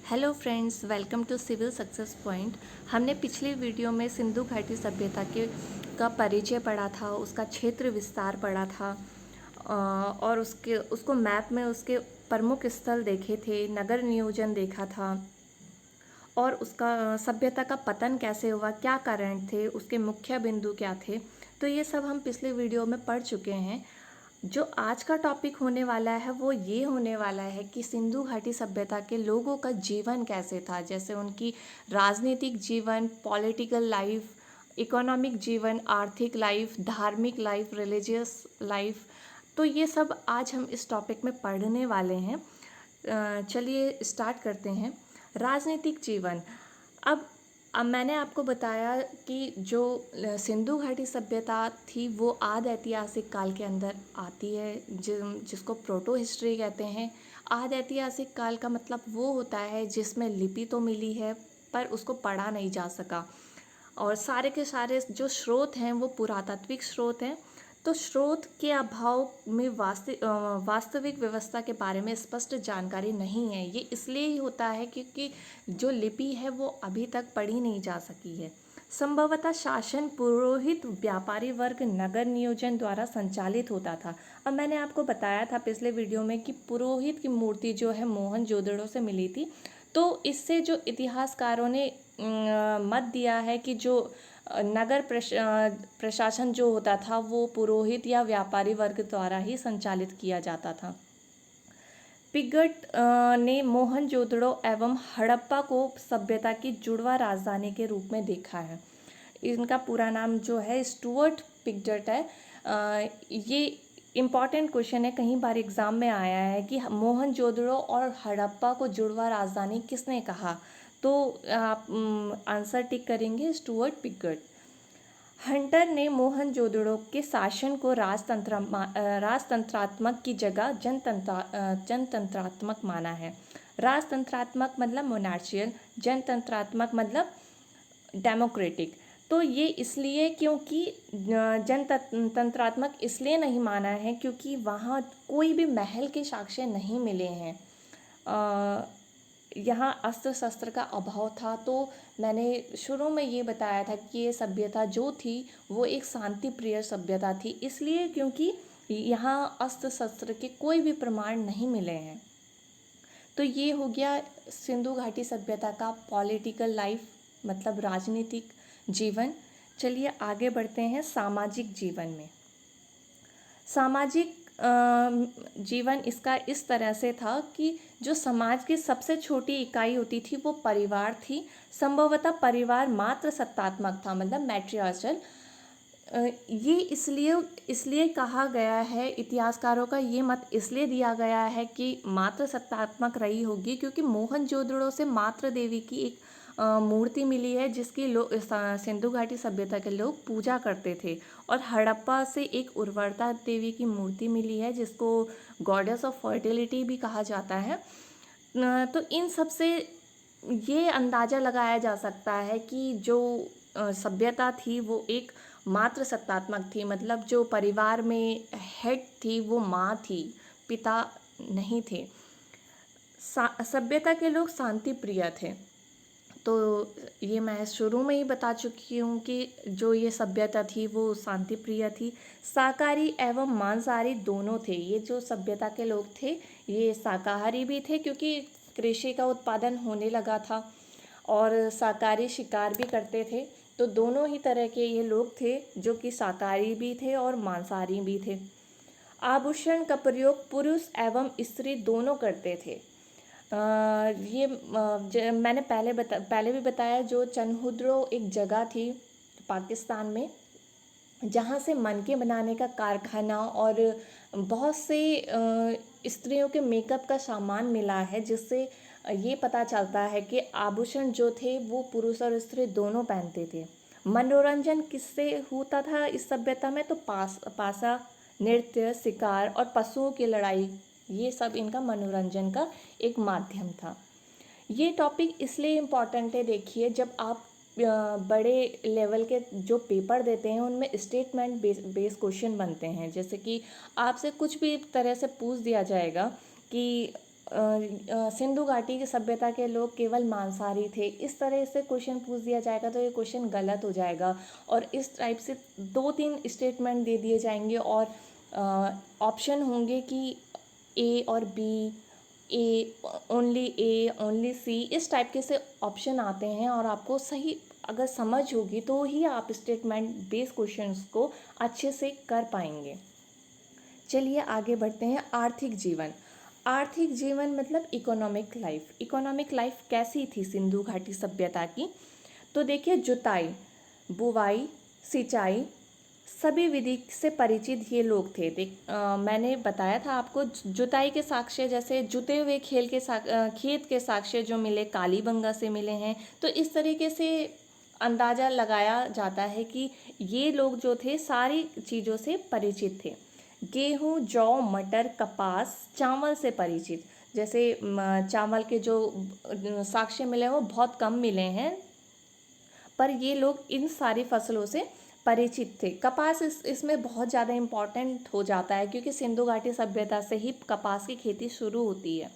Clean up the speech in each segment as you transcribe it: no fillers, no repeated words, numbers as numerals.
Hello friends, welcome to civil success point. हमने पिछली video में सिंधु घाटी सभ्यता के का परिचय पढ़ा था, उसका क्षेत्र विस्तार पढ़ा था और उसको मैप में उसके प्रमुख स्थल देखे थे, नगर नियोजन देखा था और उसका सभ्यता का पतन कैसे हुआ, क्या कारण थे, उसके मुख्य बिंदु क्या थे। तो ये सब हम पिछले वीडियो में पढ़ चुके हैं। जो आज का टॉपिक होने वाला है वो ये होने वाला है कि सिंधु घाटी सभ्यता के लोगों का जीवन कैसे था, जैसे उनकी राजनीतिक जीवन, पॉलिटिकल लाइफ, इकोनॉमिक जीवन, आर्थिक लाइफ, धार्मिक लाइफ, रिलीजियस लाइफ। तो ये सब आज हम इस टॉपिक में पढ़ने वाले हैं। चलिए स्टार्ट करते हैं। राजनीतिक जीवन। अब मैंने आपको बताया कि जो सिंधु घाटी सभ्यता थी वो आदि ऐतिहासिक काल के अंदर आती है, जिसको प्रोटो हिस्ट्री कहते हैं। आदि ऐतिहासिक काल का मतलब वो होता है जिसमें लिपि तो मिली है पर उसको पढ़ा नहीं जा सका, और सारे के सारे जो स्रोत हैं वो पुरातात्विक स्रोत हैं। तो स्रोत के अभाव में वास्तविक व्यवस्था के बारे में स्पष्ट जानकारी नहीं है। ये इसलिए ही होता है क्योंकि जो लिपि है वो अभी तक पढ़ी नहीं जा सकी है। संभवतः शासन पुरोहित, व्यापारी वर्ग, नगर नियोजन द्वारा संचालित होता था। अब मैंने आपको बताया था पिछले वीडियो में कि पुरोहित की मूर्ति जो है मोहनजोदड़ो से मिली थी। तो इससे जो इतिहासकारों ने मत दिया है कि जो नगर प्रशासन जो होता था वो पुरोहित या व्यापारी वर्ग द्वारा ही संचालित किया जाता था। पिगट ने मोहनजोदड़ो एवं हड़प्पा को सभ्यता की जुड़वा राजधानी के रूप में देखा है। इनका पूरा नाम जो है स्टुअर्ट पिगट है। ये इम्पॉर्टेंट क्वेश्चन है, कई बार एग्जाम में आया है कि मोहनजोदड़ो और हड़प्पा को जुड़वा राजधानी किसने कहा। तो आप आंसर टिक करेंगे स्टुअर्ट पिगट। हंटर ने मोहनजोदड़ो के शासन को राजतंत्रात्मक की जगह जनतंत्रात्मक माना है। राजतंत्रात्मक मतलब मोनार्चियल, जनतंत्रात्मक मतलब डेमोक्रेटिक। तो ये इसलिए क्योंकि जनतंत्रात्मक इसलिए नहीं माना है क्योंकि वहाँ कोई भी महल के साक्ष्य नहीं मिले हैं। यहाँ अस्त्र शस्त्र का अभाव था। तो मैंने शुरू में ये बताया था कि ये सभ्यता जो थी वो एक शांति प्रिय सभ्यता थी, इसलिए क्योंकि यहाँ अस्त्र शस्त्र के कोई भी प्रमाण नहीं मिले हैं। तो ये हो गया सिंधु घाटी सभ्यता का पॉलिटिकल लाइफ, मतलब राजनीतिक जीवन। चलिए आगे बढ़ते हैं सामाजिक जीवन में। सामाजिक जीवन इसका इस तरह से था कि जो समाज की सबसे छोटी इकाई होती थी वो परिवार थी। संभवतः परिवार मात्र सत्तात्मक था, मतलब मैट्रियार्चल। ये इसलिए कहा गया है, इतिहासकारों का ये मत इसलिए दिया गया है कि मात्र सत्तात्मक रही होगी क्योंकि मोहनजोदड़ो से मात्र देवी की एक मूर्ति मिली है जिसकी सिंधु घाटी सभ्यता के लोग पूजा करते थे, और हड़प्पा से एक उर्वरता देवी की मूर्ति मिली है जिसको गॉडेस ऑफ फर्टिलिटी भी कहा जाता है। तो इन सब से ये अंदाज़ा लगाया जा सकता है कि जो सभ्यता थी वो एक मात्र सत्तात्मक थी, मतलब जो परिवार में हेड थी वो माँ थी, पिता नहीं थे। सभ्यता के लोग शांति प्रिय थे। तो ये मैं शुरू में ही बता चुकी हूँ कि जो ये सभ्यता थी वो शांति प्रिय थी। शाकाहारी एवं मांसाहारी दोनों थे। ये जो सभ्यता के लोग थे ये शाकाहारी भी थे क्योंकि कृषि का उत्पादन होने लगा था, और शाकाहारी शिकार भी करते थे। तो दोनों ही तरह के ये लोग थे जो कि शाकाहारी भी थे और मांसाहारी भी थे। आभूषण का प्रयोग पुरुष एवं स्त्री दोनों करते थे। मैंने पहले भी बताया, जो चनहुद्रो एक जगह थी पाकिस्तान में जहाँ से मनके बनाने का कारखाना और बहुत से स्त्रियों के मेकअप का सामान मिला है, जिससे ये पता चलता है कि आभूषण जो थे वो पुरुष और स्त्री दोनों पहनते थे। मनोरंजन किससे होता था इस सभ्यता में, तो पासा, नृत्य, शिकार और पशुओं की लड़ाई, ये सब इनका मनोरंजन का एक माध्यम था। ये टॉपिक इसलिए इम्पॉर्टेंट है, देखिए जब आप बड़े लेवल के जो पेपर देते हैं उनमें स्टेटमेंट बेस क्वेश्चन बनते हैं। जैसे कि आपसे कुछ भी तरह से पूछ दिया जाएगा कि सिंधु घाटी की सभ्यता के लोग केवल मांसाहारी थे, इस तरह से क्वेश्चन पूछ दिया जाएगा तो ये क्वेश्चन गलत हो जाएगा। और इस टाइप से 2-3 स्टेटमेंट दे दिए जाएंगे और ऑप्शन होंगे कि ए और बी, ए ओनली सी, इस टाइप के से ऑप्शन आते हैं। और आपको सही अगर समझ होगी तो ही आप स्टेटमेंट बेस्ड क्वेश्चंस को अच्छे से कर पाएंगे। चलिए आगे बढ़ते हैं। आर्थिक जीवन। आर्थिक जीवन मतलब इकोनॉमिक लाइफ। इकोनॉमिक लाइफ कैसी थी सिंधु घाटी सभ्यता की? तो देखिए, जुताई, बुवाई, सिंचाई, सभी विधि से परिचित ये लोग थे। मैंने बताया था आपको, जुताई के साक्ष्य जैसे जुते हुए खेत के साक्ष्य जो मिले कालीबंगा से मिले हैं। तो इस तरीके से अंदाज़ा लगाया जाता है कि ये लोग जो थे सारी चीज़ों से परिचित थे। गेहूँ, जौ, मटर, कपास, चावल से परिचित। जैसे चावल के जो साक्ष्य मिले वो बहुत कम मिले हैं, पर ये लोग इन सारी फसलों से परिचित थे। कपास इसमें बहुत ज़्यादा इम्पॉर्टेंट हो जाता है क्योंकि सिंधु घाटी सभ्यता से ही कपास की खेती शुरू होती है।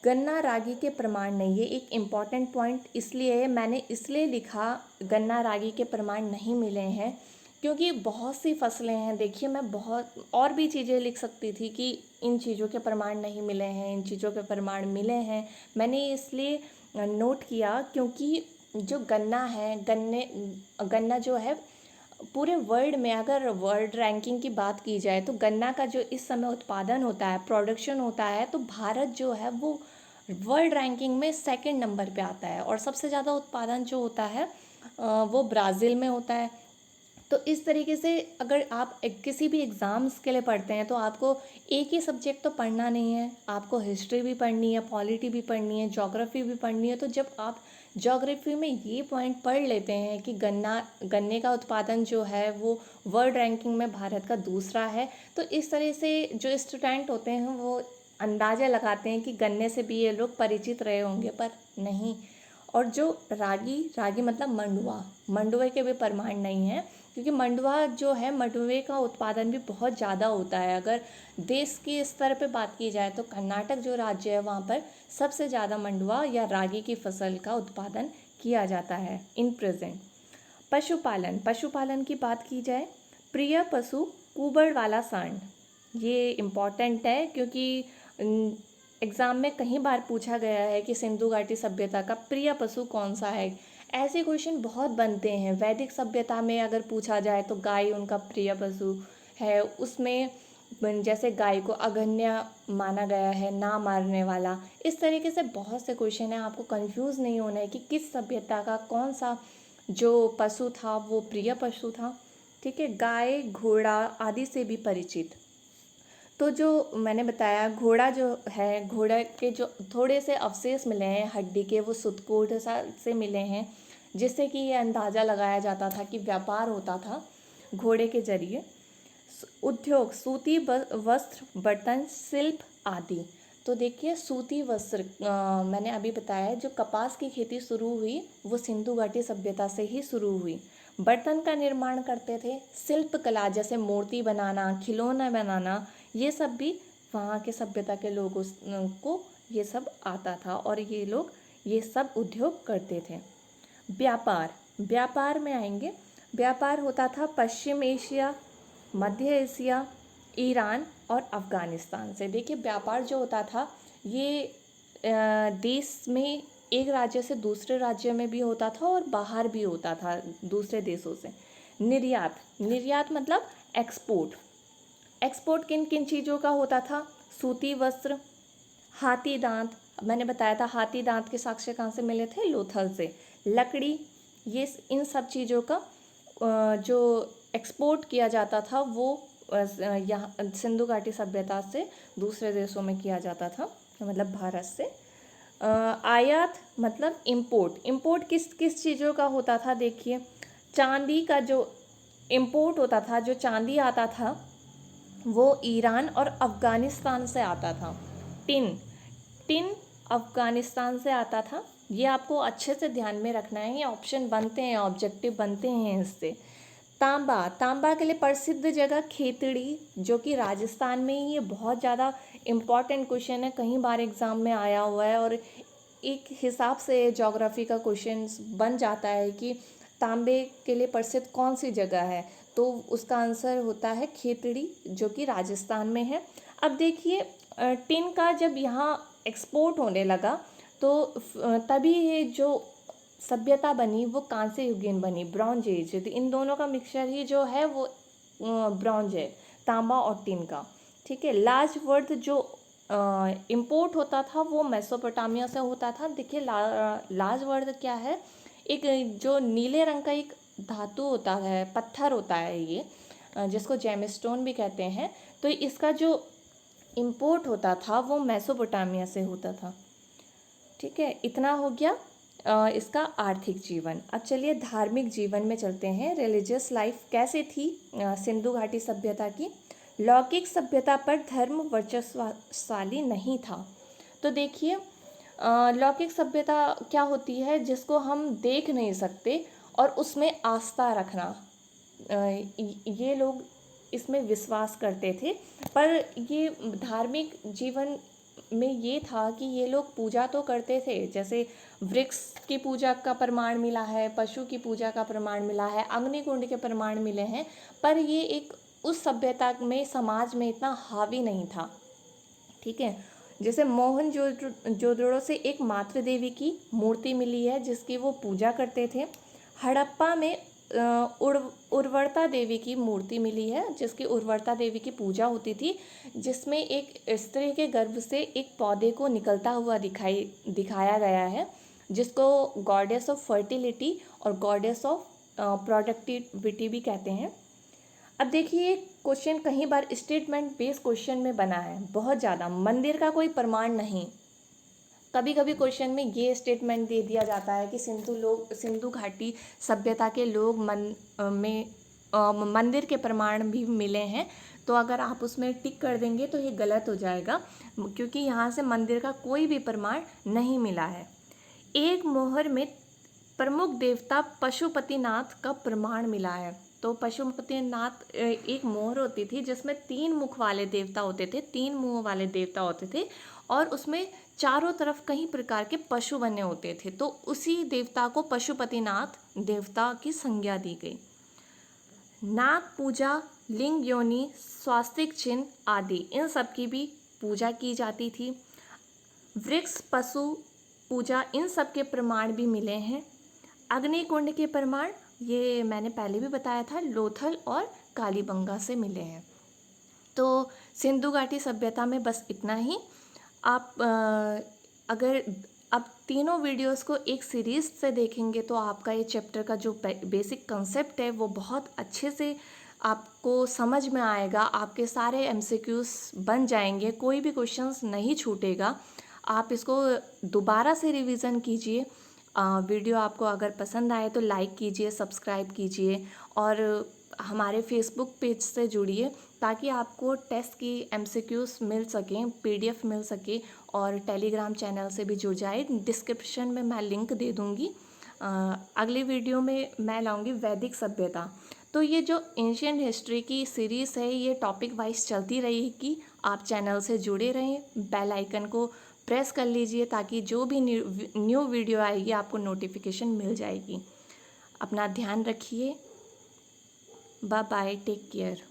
गन्ना, रागी के प्रमाण नहीं, ये एक इम्पॉर्टेंट पॉइंट इसलिए है, मैंने इसलिए लिखा गन्ना, रागी के प्रमाण नहीं मिले हैं क्योंकि बहुत सी फसलें हैं। देखिए, मैं बहुत और भी चीज़ें लिख सकती थी कि इन चीज़ों के प्रमाण नहीं मिले हैं, इन चीज़ों के प्रमाण मिले हैं। मैंने इसलिए नोट किया क्योंकि जो गन्ना है, गन्ना जो है पूरे वर्ल्ड में, अगर वर्ल्ड रैंकिंग की बात की जाए तो गन्ना का जो इस समय उत्पादन होता है, प्रोडक्शन होता है, तो भारत जो है वो वर्ल्ड रैंकिंग में सेकंड नंबर पे आता है। और सबसे ज़्यादा उत्पादन जो होता है वो ब्राज़ील में होता है। तो इस तरीके से अगर आप किसी भी एग्ज़ाम्स के लिए पढ़ते हैं तो आपको एक ही सब्जेक्ट तो पढ़ना नहीं है, आपको हिस्ट्री भी पढ़नी है, पॉलिटी भी पढ़नी है, ज्योग्राफी भी पढ़नी है। तो जब आप ज्योग्राफी में ये पॉइंट पढ़ लेते हैं कि गन्ने का उत्पादन जो है वो वर्ल्ड रैंकिंग में भारत का दूसरा है, तो इस तरह से जो स्टूडेंट होते हैं वो अंदाज़ा लगाते हैं कि गन्ने से भी ये लोग परिचित रहे होंगे, पर नहीं। और जो रागी मतलब मंडुवे के भी प्रमाण नहीं है क्योंकि मंडुवा जो है, मंडुवे का उत्पादन भी बहुत ज़्यादा होता है। अगर देश के स्तर पे बात की जाए तो कर्नाटक जो राज्य है वहाँ पर सबसे ज़्यादा मंडुवा या रागी की फसल का उत्पादन किया जाता है इन प्रेजेंट। पशुपालन की बात की जाए, प्रिय पशु कुबड़ वाला सांड, ये इम्पॉर्टेंट है क्योंकि एग्ज़ाम में कई बार पूछा गया है कि सिंधु घाटी सभ्यता का प्रिय पशु कौन सा है। ऐसे क्वेश्चन बहुत बनते हैं। वैदिक सभ्यता में अगर पूछा जाए तो गाय उनका प्रिय पशु है, उसमें जैसे गाय को अगन्य माना गया है, ना मारने वाला। इस तरीके से बहुत से क्वेश्चन हैं, आपको कंफ्यूज नहीं होना है कि किस सभ्यता का कौन सा जो पशु था वो प्रिय पशु था। ठीक है, गाय, घोड़ा आदि से भी परिचित। तो जो मैंने बताया, घोड़ा जो है, घोड़ा के जो थोड़े से अवशेष मिले हैं हड्डी के, वो सुतकोट से मिले हैं, जिससे कि ये अंदाज़ा लगाया जाता था कि व्यापार होता था घोड़े के जरिए। उद्योग, सूती वस्त्र, बर्तन, शिल्प आदि। तो देखिए, सूती वस्त्र मैंने अभी बताया, जो कपास की खेती शुरू हुई वो सिंधु घाटी सभ्यता से ही शुरू हुई। बर्तन का निर्माण करते थे, शिल्प कला जैसे मूर्ति बनाना, खिलौना बनाना, ये सब भी वहाँ के सभ्यता के लोगों को ये सब आता था और ये लोग ये सब उद्योग करते थे। व्यापार में आएंगे। व्यापार होता था पश्चिम एशिया, मध्य एशिया, ईरान और अफ़गानिस्तान से। देखिए, व्यापार जो होता था ये देश में एक राज्य से दूसरे राज्य में भी होता था और बाहर भी होता था दूसरे देशों से। निर्यात मतलब एक्सपोर्ट किन किन चीज़ों का होता था? सूती वस्त्र, हाथी दांत, मैंने बताया था हाथी दांत के साक्ष्य कहाँ से मिले थे? लोथल से। लकड़ी, ये इन सब चीज़ों का जो एक्सपोर्ट किया जाता था वो यहाँ सिंधु घाटी सभ्यता से दूसरे देशों में किया जाता था, मतलब भारत से। आयात मतलब इम्पोर्ट किस किस चीज़ों का होता था? देखिए, चांदी का जो इम्पोर्ट होता था, जो चांदी आता था वो ईरान और अफ़गानिस्तान से आता था। टिन अफ़गानिस्तान से आता था। ये आपको अच्छे से ध्यान में रखना है, ये ऑप्शन बनते हैं, ऑब्जेक्टिव बनते हैं इससे। तांबा के लिए प्रसिद्ध जगह खेतड़ी, जो कि राजस्थान में ही ये बहुत ज़्यादा इम्पॉर्टेंट क्वेश्चन है, कई बार एग्ज़ाम में आया हुआ है और एक हिसाब से ज्योग्राफी का क्वेश्चन बन जाता है कि तांबे के लिए प्रसिद्ध कौन सी जगह है, तो उसका आंसर होता है खेतड़ी, जो कि राजस्थान में है। अब देखिए टिन का जब यहाँ एक्सपोर्ट होने लगा तो तभी ये जो सभ्यता बनी वो कांस्य युगीन बनी, ब्रॉन्ज एज। इन दोनों का मिक्सचर ही जो है वो ब्रॉन्ज है, तांबा और टिन का। ठीक है, लार्ज वर्थ जो इम्पोर्ट होता था वो मेसोपोटामिया से होता था। देखिए लार्ज वर्थ क्या है, एक जो नीले रंग का एक धातु होता है, पत्थर होता है ये, जिसको जेमस्टोन भी कहते हैं। तो इसका जो इम्पोर्ट होता था वो मेसोपोटामिया से होता था। ठीक है, इतना हो गया इसका आर्थिक जीवन। अब चलिए धार्मिक जीवन में चलते हैं। रिलीजियस लाइफ कैसे थी सिंधु घाटी सभ्यता की। लौकिक सभ्यता पर धर्म वर्चस्वशाली नहीं था। तो देखिए लौकिक सभ्यता क्या होती है, जिसको हम देख नहीं सकते और उसमें आस्था रखना, ये लोग इसमें विश्वास करते थे। पर ये धार्मिक जीवन में ये था कि ये लोग पूजा तो करते थे, जैसे वृक्ष की पूजा का प्रमाण मिला है, पशु की पूजा का प्रमाण मिला है, अग्निकुंड के प्रमाण मिले हैं, पर ये एक उस सभ्यता में, समाज में इतना हावी नहीं था। ठीक है, जैसे मोहनजोदड़ो से एक मातृ देवी की मूर्ति मिली है जिसकी वो पूजा करते थे। हड़प्पा में उर्वरता देवी की मूर्ति मिली है जिसकी उर्वरता देवी की पूजा होती थी, जिसमें एक स्त्री के गर्भ से एक पौधे को निकलता हुआ दिखाया गया है, जिसको गॉडेस ऑफ फर्टिलिटी और गॉडेस ऑफ प्रोडक्टिविटी भी कहते हैं। अब देखिए क्वेश्चन कई बार स्टेटमेंट बेस्ड क्वेश्चन में बना है, बहुत ज़्यादा। मंदिर का कोई प्रमाण नहीं। कभी कभी क्वेश्चन में ये स्टेटमेंट दे दिया जाता है कि सिंधु घाटी सभ्यता के लोग मंदिर के प्रमाण भी मिले हैं। तो अगर आप उसमें टिक कर देंगे तो ये गलत हो जाएगा, क्योंकि यहाँ से मंदिर का कोई भी प्रमाण नहीं मिला है। एक मोहर में प्रमुख देवता पशुपतिनाथ का प्रमाण मिला है। तो पशुपतिनाथ एक मोहर होती थी जिसमें 3 मुख वाले देवता होते थे, 3 मुंह वाले देवता होते थे, और उसमें चारों तरफ कई प्रकार के पशु बने होते थे। तो उसी देवता को पशुपतिनाथ देवता की संज्ञा दी गई। नाग पूजा, लिंग योनि, स्वास्तिक चिन्ह आदि, इन सब की भी पूजा की जाती थी। वृक्ष, पशु पूजा, इन सब के प्रमाण भी मिले हैं। अग्निकुंड के प्रमाण ये मैंने पहले भी बताया था, लोथल और कालीबंगा से मिले हैं। तो सिंधु घाटी सभ्यता में बस इतना ही। आप अगर अब तीनों वीडियोस को एक सीरीज़ से देखेंगे तो आपका ये चैप्टर का जो बेसिक कंसेप्ट है वो बहुत अच्छे से आपको समझ में आएगा। आपके सारे MCQs बन जाएंगे, कोई भी क्वेश्चंस नहीं छूटेगा। आप इसको दोबारा से रिवीजन कीजिए। वीडियो आपको अगर पसंद आए तो लाइक कीजिए, सब्सक्राइब कीजिए और हमारे फेसबुक पेज से जुड़िए ताकि आपको टेस्ट की MCQs मिल सकें, PDF मिल सके, और टेलीग्राम चैनल से भी जुड़ जाए। डिस्क्रिप्शन में मैं लिंक दे दूँगी। अगली वीडियो में मैं लाऊंगी वैदिक सभ्यता। तो ये जो एंशिएंट हिस्ट्री की सीरीज़ है ये टॉपिक वाइज चलती रहेगी। आप चैनल से जुड़े रहें, बेल आइकन को प्रेस कर लीजिए ताकि जो भी न्यू वीडियो आएगी आपको नोटिफिकेशन मिल जाएगी। अपना ध्यान रखिए। Bye bye, take care.